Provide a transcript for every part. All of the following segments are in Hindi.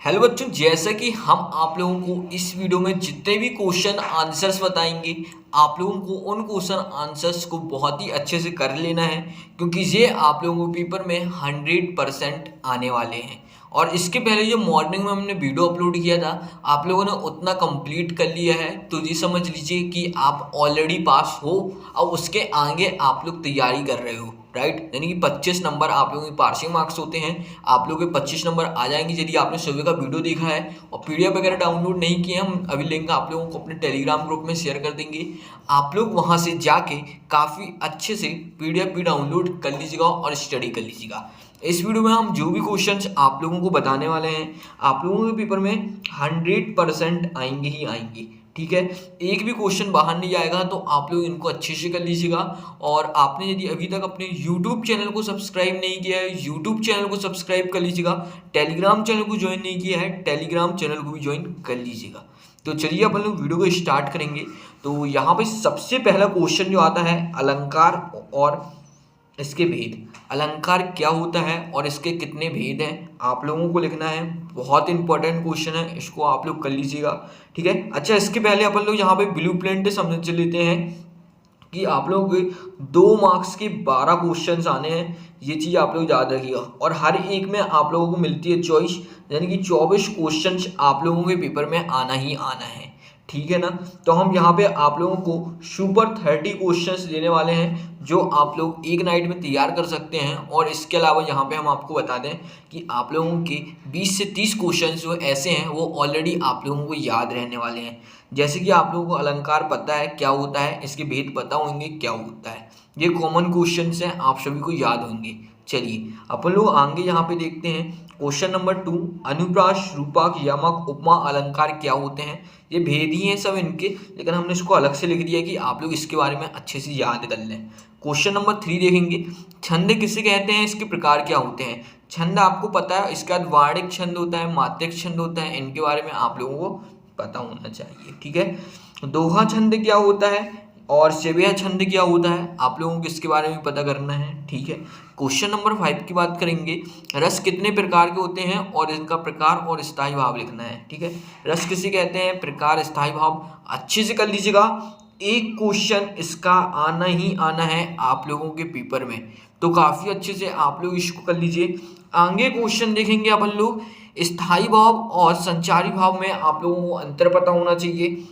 हेलो बच्चों, जैसा कि हम आप लोगों को इस वीडियो में जितने भी क्वेश्चन आंसर्स बताएंगे, आप लोगों को उन क्वेश्चन आंसर्स को बहुत ही अच्छे से कर लेना है, क्योंकि ये आप लोगों को पेपर में 100% आने वाले हैं। और इसके पहले जो मॉर्निंग में हमने वीडियो अपलोड किया था, आप लोगों ने उतना कंप्लीट कर लिया है, तो ये समझ लीजिए कि आप ऑलरेडी पास हो और उसके आगे आप लोग तैयारी कर रहे हो, राइट। यानी कि 25 नंबर आप लोगों के पासिंग मार्क्स होते हैं, आप लोगों के 25 नंबर आ जाएंगे यदि आपने सुबह का वीडियो देखा है। और पीडीएफ वगैरह डाउनलोड नहीं किए, हम अभी लिंक आप लोगों को अपने टेलीग्राम ग्रुप में शेयर कर देंगे। आप लोग वहां से जाके काफ़ी अच्छे से पीडीएफ भी डाउनलोड कर लीजिएगा और स्टडी कर लीजिएगा। इस वीडियो में हम जो भी क्वेश्चंस आप लोगों को बताने वाले हैं, आप लोगों के पेपर में 100% आएंगे ही आएंगे, ठीक है। एक भी क्वेश्चन बाहर नहीं जाएगा, तो आप लोग इनको अच्छे से कर लीजिएगा। और आपने यदि अभी तक अपने यूट्यूब चैनल को सब्सक्राइब नहीं किया है, यूट्यूब चैनल को सब्सक्राइब कर लीजिएगा। टेलीग्राम चैनल को ज्वाइन नहीं किया है, टेलीग्राम चैनल को भी ज्वाइन कर लीजिएगा। तो चलिए अपन लोग वीडियो को स्टार्ट करेंगे। तो यहाँ पे सबसे पहला क्वेश्चन जो आता है, अलंकार और इसके भेद। अलंकार क्या होता है और इसके कितने भेद हैं, आप लोगों को लिखना है। बहुत इंपॉर्टेंट क्वेश्चन है, इसको आप लोग कर लीजिएगा, ठीक है। अच्छा, इसके पहले अपन लोग यहाँ पे ब्लूप्रिंट समझ लेते हैं कि आप लोग 2 मार्क्स के 12 क्वेश्चंस आने हैं, ये चीज़ आप लोग याद रखिएगा। और हर एक में आप लोगों को मिलती है चॉइस, यानी कि 24 क्वेश्चंस आप लोगों के पेपर में आना ही आना है, ठीक है ना। तो हम यहाँ पे आप लोगों को सुपर 30 क्वेश्चंस देने वाले हैं, जो आप लोग एक नाइट में तैयार कर सकते हैं। और इसके अलावा यहाँ पे हम आपको बता दें कि आप लोगों के 20 से 30 क्वेश्चंस जो ऐसे हैं, वो ऑलरेडी आप लोगों को याद रहने वाले हैं। जैसे कि आप लोगों को अलंकार पता है क्या होता है, इसके भेद पता होंगे क्या होता है, ये कॉमन क्वेश्चंस हैं, आप सभी को याद होंगे। चलिए अपन लोग आगे यहाँ पे देखते हैं क्वेश्चन नंबर 2। अनुप्रास, रूपक, यमक, उपमा, अलंकार क्या होते हैं। ये भेद ही हैं सब इनके, लेकिन हमने इसको अलग से लिख दिया कि आप लोग इसके बारे में अच्छे से याद कर लें। क्वेश्चन नंबर 3 देखेंगे, छंद किसे कहते हैं, इसके प्रकार क्या होते हैं। छंद आपको पता है, इसके बाद वार्णिक छंद होता है, मात्रिक छंद होता है, इनके बारे में आप लोगों को पता होना चाहिए, ठीक है। दोहा छंद क्या होता है और सेव्या छंद क्या होता है, आप लोगों को इसके बारे में पता करना है, ठीक है। क्वेश्चन नंबर 5 की बात करेंगे, रस कितने प्रकार के होते हैं और इनका प्रकार और स्थायी भाव लिखना है, ठीक है। रस किसे कहते हैं, प्रकार, स्थायी भाव, अच्छे से कर लीजिएगा। एक क्वेश्चन इसका आना ही आना है आप लोगों के पेपर में, तो काफ़ी अच्छे से आप लोग इसको कर लीजिए। आगे क्वेश्चन देखेंगे अपन लोग, स्थायी भाव और संचारी भाव में आप लोगों को अंतर पता होना चाहिए।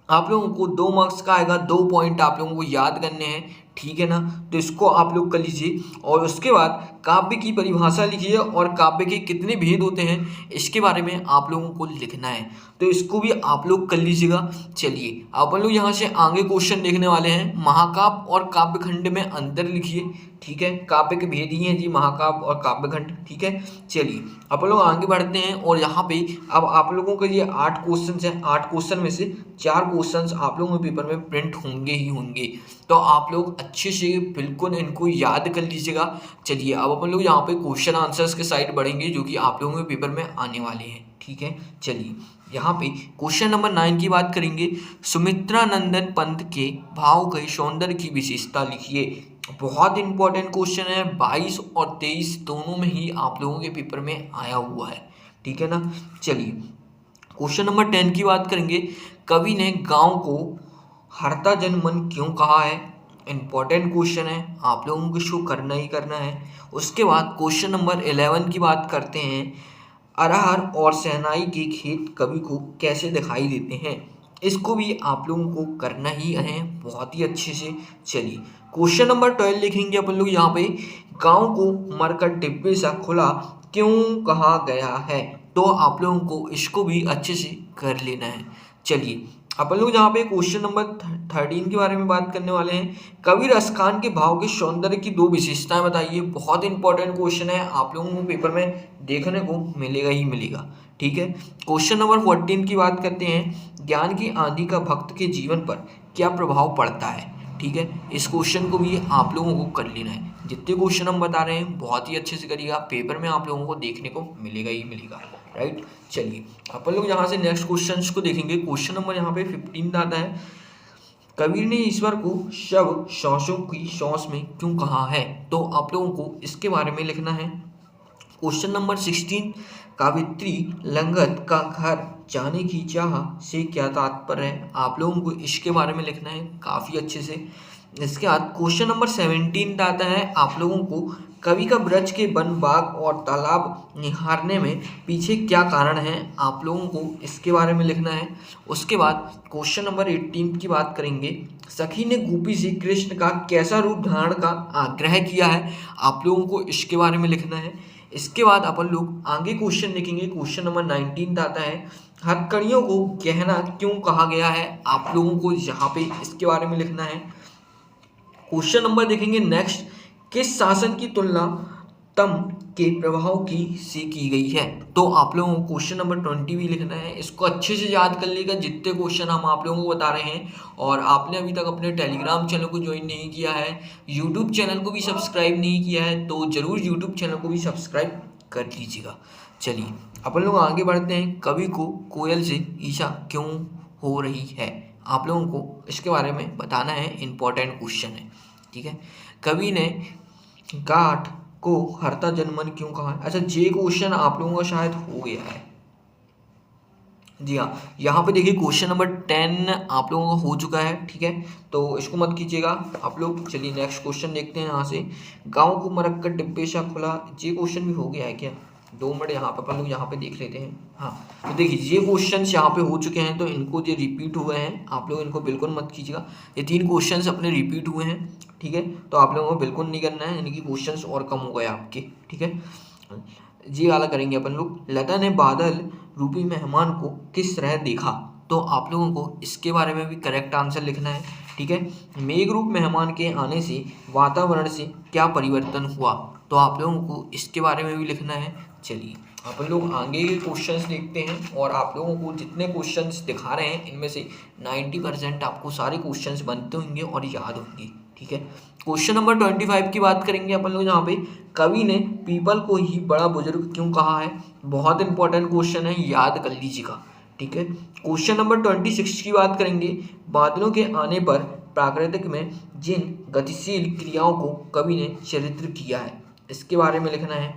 आप लोगों को 2 मार्क्स का आएगा, 2 पॉइंट आप लोगों को याद करने हैं, ठीक है ना। तो इसको आप लोग कर लीजिए। और उसके बाद काव्य की परिभाषा लिखिए और काव्य के कितने भेद होते हैं, इसके बारे में आप लोगों को लिखना है, तो इसको भी आप लोग कर लीजिएगा। चलिए अपन लोग यहाँ से आगे क्वेश्चन देखने वाले हैं, महाकाव्य और काव्यखंड में अंतर लिखिए, ठीक है। काव्य के भेद ही हैं जी, महाकाव्य और काव्यखंड, ठीक है। चलिए अपन लोग आगे बढ़ते हैं। और यहाँ पे अब आप लोगों के ये 8 क्वेश्चन हैं, 8 क्वेश्चन में से 4 क्वेश्चंस आप लोगों के पेपर में प्रिंट होंगे ही होंगे, तो आप लोग अच्छे से बिल्कुल इनको याद कर लीजिएगा। चलिए अब अपन लोग यहाँ पे क्वेश्चन आंसर्स के साइड बढ़ेंगे, जो कि आप लोगों के पेपर में आने वाले हैं, ठीक है। चलिए यहाँ पे क्वेश्चन नंबर 9 की बात करेंगे, सुमित्रा नंदन पंत के भाव के सौंदर्य की विशेषता लिखिए। बहुत इंपॉर्टेंट क्वेश्चन है, 22 और 23 दोनों में ही आप लोगों के पेपर में आया हुआ है, ठीक है ना। चलिए क्वेश्चन नंबर 10 की बात करेंगे, कवि ने गांव को हरता जन मन क्यों कहा है। इंपॉर्टेंट क्वेश्चन है, आप लोगों को इसको करना ही करना है। उसके बाद क्वेश्चन नंबर 11 की बात करते हैं, अरहर और शहनाई के खेत कवि को कैसे दिखाई देते हैं, इसको भी आप लोगों को करना ही है बहुत ही अच्छे से। चलिए क्वेश्चन नंबर 12 लिखेंगे अपन लोग यहाँ पे, गांव को मरकट डिब्बे सा खुला क्यों कहा गया है, तो आप लोगों को इसको भी अच्छे से कर लेना है। चलिए अपन लोग यहाँ पे क्वेश्चन नंबर 13 के बारे में बात करने वाले हैं, कवि रसखान के भाव के सौंदर्य की 2 विशेषताएं बताइए। बहुत इंपॉर्टेंट क्वेश्चन है, आप लोगों को पेपर में देखने को मिलेगा ही मिलेगा, ठीक है। क्वेश्चन नंबर 14 की बात करते हैं, ज्ञान की आंधी का भक्त के जीवन पर क्या प्रभाव पड़ता है, ठीक है। इस क्वेश्चन को भी आप लोगों को कर लेना है। जितने क्वेश्चन हम बता रहे हैं बहुत ही अच्छे से करिएगा, पेपर में आप लोगों को देखने को मिलेगा ही मिलेगा, राइट। चलिए अपन लोग यहाँ से नेक्स्ट क्वेश्चन को देखेंगे। क्वेश्चन नंबर यहाँ पे 15 आता है, कबीर ने ईश्वर को शव सांसों की सांस में क्यों कहा है, तो आप लोगों को इसके बारे में लिखना है। क्वेश्चन नंबर 16, कावित्री लंगत का घर जाने की चाह से क्या तात्पर्य है। आप लोगों को इसके बारे में लिखना है काफ़ी अच्छे से। इसके बाद क्वेश्चन नंबर 17 आता है आप लोगों को, कवि का ब्रज के वन बाग और तालाब निहारने में पीछे क्या कारण है। आप लोगों को इसके बारे में लिखना है। उसके बाद क्वेश्चन नंबर 18 की बात करेंगे, सखी ने गोपी से कृष्ण का कैसा रूप धारण का आग्रह किया है। आप लोगों को इसके बारे में लिखना है। इसके बाद अपन लोग आगे क्वेश्चन देखेंगे। क्वेश्चन नंबर 19 आता है, हथकड़ियों को गहना क्यों कहा गया है। आप लोगों को यहाँ पे इसके बारे में लिखना है। क्वेश्चन नंबर देखेंगे नेक्स्ट, किस शासन की तुलना तम के प्रभाव की से की गई है। तो आप लोगों को क्वेश्चन नंबर 20 भी लिखना है। इसको अच्छे से याद कर लेगा जितने क्वेश्चन हम आप लोगों को बता रहे हैं। और आपने अभी तक अपने टेलीग्राम चैनल को ज्वाइन नहीं किया है, यूट्यूब चैनल को भी सब्सक्राइब नहीं किया है, तो ज़रूर यूट्यूब चैनल को भी सब्सक्राइब कर लीजिएगा। चलिए अपन लोग आगे बढ़ते हैं। कवि को कोयल से ईर्ष्या क्यों हो रही है। आप लोगों को इसके बारे में बताना है, इंपॉर्टेंट क्वेश्चन है, ठीक है। कवि ने गाठ को हरता जनमन क्यों कहा है। अच्छा, ये क्वेश्चन आप लोगों का शायद हो गया है। जी हाँ, यहाँ पे देखिए क्वेश्चन नंबर 10 आप लोगों का हो चुका है, ठीक है, तो इसको मत कीजिएगा आप लोग। चलिए नेक्स्ट क्वेश्चन देखते हैं। यहाँ से, गाँव को मरक्कड़ डिब्बे सा खुला, ये क्वेश्चन भी हो गया है क्या। 2 मिनट यहाँ पे अपन लोग यहाँ पे देख लेते हैं। हाँ, तो देखिए ये क्वेश्चन यहाँ पे हो चुके हैं, तो इनको ये रिपीट हुए हैं, आप लोग इनको बिल्कुल मत कीजिएगा। ये 3 क्वेश्चन अपने रिपीट हुए हैं, ठीक है, तो आप लोगों को बिल्कुल नहीं करना है, यानी कि क्वेश्चंस और कम हो गए आपके, ठीक है। ये वाला करेंगे अपन लोग। लता ने बादल रूपी मेहमान को किस तरह देखा। तो आप लोगों को इसके बारे में भी करेक्ट आंसर लिखना है, ठीक है। मेघ रूप मेहमान के आने से वातावरण से क्या परिवर्तन हुआ। तो आप लोगों को इसके बारे में भी लिखना है। चलिए अपन लोग आगे के क्वेश्चंस देखते हैं। और आप लोगों को जितने क्वेश्चंस दिखा रहे हैं इनमें से 90% आपको सारे क्वेश्चंस बनते होंगे और याद होंगे, ठीक है। क्वेश्चन नंबर 25 की बात करेंगे अपन लोग। यहाँ पे, कवि ने पीपल को ही बड़ा बुजुर्ग क्यों कहा है। बहुत इंपॉर्टेंट क्वेश्चन है, याद कर लीजिएगा, ठीक है। क्वेश्चन नंबर 26 की बात करेंगे, बादलों के आने पर प्राकृतिक में जिन गतिशील क्रियाओं को कवि ने चित्रित किया है, इसके बारे में लिखना है।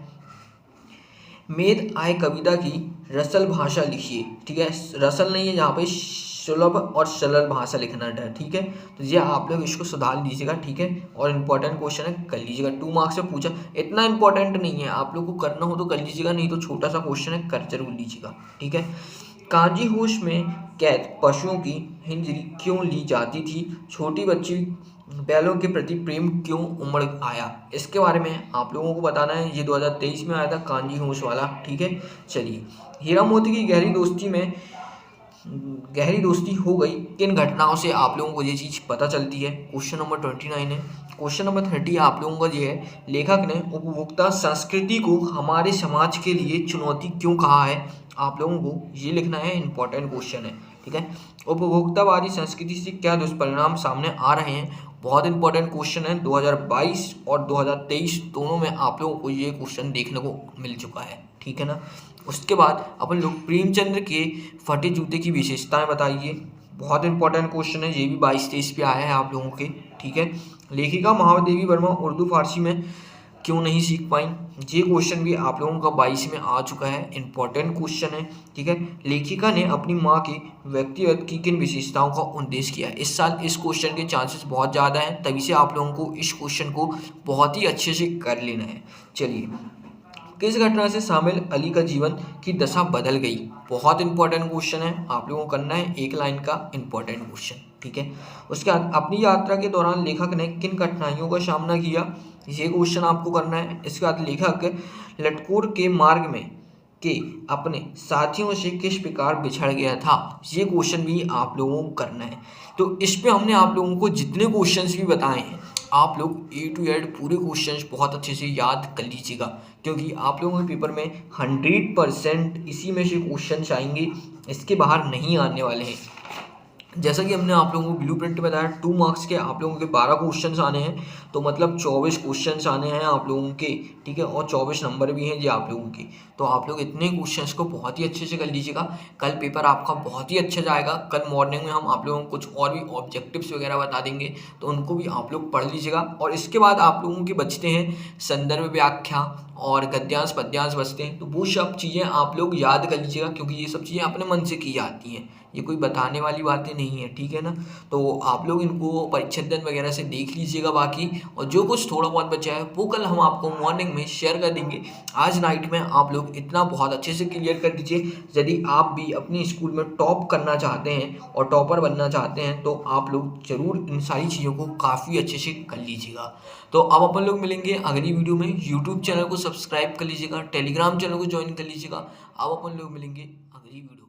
मेद आय कविता की रसल भाषा लिखिए, ठीक है। रसल नहीं है यहाँ पे, सुलभ और सरल भाषा लिखना है, ठीक है। तो ये आप लोग इसको सुधार लीजिएगा, ठीक है। और इम्पोर्टेंट क्वेश्चन है, कर लीजिएगा। 2 मार्क्स से पूछा, इतना इंपॉर्टेंट नहीं है, आप लोग को करना हो तो कर लीजिएगा, नहीं तो छोटा सा क्वेश्चन है, कर जरूर लीजिएगा, ठीक है। कांजी होश में कैद पशुओं की हिंजरी क्यों ली जाती थी। छोटी बच्ची बैलों के प्रति प्रेम क्यों उमड़ आया। इसके बारे में आप लोगों को बताना है। ये 2023 में आया था कांजी होश वाला, ठीक है। चलिए, हीरा मोती की गहरी दोस्ती हो गई किन घटनाओं से। आप लोगों को ये चीज़ पता चलती है। क्वेश्चन नंबर 29 है। क्वेश्चन नंबर 30 आप लोगों का ये है, लेखक ने उपभोक्ता संस्कृति को हमारे समाज के लिए चुनौती क्यों कहा है। आप लोगों को ये लिखना है, इंपॉर्टेंट क्वेश्चन है, ठीक है। उपभोक्तावादी संस्कृति से क्या दुष्परिणाम सामने आ रहे हैं। बहुत इंपॉर्टेंट क्वेश्चन है। 2022 और 2023 दोनों में आप लोगों को ये क्वेश्चन देखने को मिल चुका है, ठीक है ना। उसके बाद अपन लोग प्रेमचंद्र के फटे जूते की विशेषताएं बताइए। बहुत इंपॉर्टेंट क्वेश्चन है, ये भी 22-23 पे आया है आप लोगों के, ठीक है। लेखिका महादेवी वर्मा उर्दू फारसी में क्यों नहीं सीख पाई। ये क्वेश्चन भी आप लोगों का 22 में आ चुका है, इंपॉर्टेंट क्वेश्चन है, ठीक है। लेखिका ने अपनी माँ के व्यक्तिगत की किन विशेषताओं का उद्देश्य किया। इस साल इस क्वेश्चन के चांसेस बहुत ज़्यादा हैं, तभी से आप लोगों को इस क्वेश्चन को बहुत ही अच्छे से कर लेना है। चलिए, किस घटना से शामिल अली का जीवन की दशा बदल गई। बहुत इंपॉर्टेंट क्वेश्चन है, आप लोगों को करना है, एक लाइन का इंपॉर्टेंट क्वेश्चन, ठीक है। उसके बाद, अपनी यात्रा के दौरान लेखक ने किन कठिनाइयों का सामना किया। ये क्वेश्चन आपको करना है। इसके बाद, लेखक लटकोर के मार्ग में के अपने साथियों से किस प्रकार बिछड़ गया था। ये क्वेश्चन भी आप लोगों को करना है। तो इस पे हमने आप लोगों को जितने क्वेश्चंस भी बताए हैं, आप लोग A to Z पूरे क्वेश्चंस बहुत अच्छे से याद कर लीजिएगा, क्योंकि आप लोगों के पेपर में 100% इसी में से क्वेश्चंस आएंगे, इसके बाहर नहीं आने वाले हैं। जैसा कि हमने आप लोगों को ब्लूप्रिंट में बताया, 2 मार्क्स के आप लोगों के 12 क्वेश्चंस आने हैं, तो मतलब 24 क्वेश्चंस आने हैं आप लोगों के, ठीक है। और 24 नंबर भी हैं जी आप लोगों के। तो आप लोग इतने क्वेश्चंस को बहुत ही अच्छे से कर लीजिएगा। कल पेपर आपका बहुत ही अच्छा जाएगा। कल मॉर्निंग में हम आप लोगों को कुछ और भी ऑब्जेक्टिव्स वगैरह बता देंगे, तो उनको भी आप लोग पढ़ लीजिएगा। और इसके बाद आप लोगों के बचते हैं संदर्भ व्याख्या और गद्यांश पद्यांश बसते हैं, तो वो सब चीज़ें आप लोग याद कर लीजिएगा, क्योंकि ये सब चीज़ें अपने मन से की जाती हैं, ये कोई बताने वाली बातें नहीं है, ठीक है ना। तो आप लोग इनको परीक्षा दिन वगैरह से देख लीजिएगा बाकी, और जो कुछ थोड़ा बहुत बचा है वो कल हम आपको मॉर्निंग में शेयर कर देंगे। आज नाइट में आप लोग इतना बहुत अच्छे से क्लियर कर दीजिए। यदि आप भी अपने स्कूल में टॉप करना चाहते हैं और टॉपर बनना चाहते हैं तो आप लोग ज़रूर इन सारी चीज़ों को काफ़ी अच्छे से कर लीजिएगा। तो अब अपन लोग मिलेंगे अगली वीडियो में। यूट्यूब चैनल को सब्सक्राइब कर लीजिएगा, टेलीग्राम चैनल को ज्वाइन कर लीजिएगा। अब अपन लोग मिलेंगे अगली वीडियो में।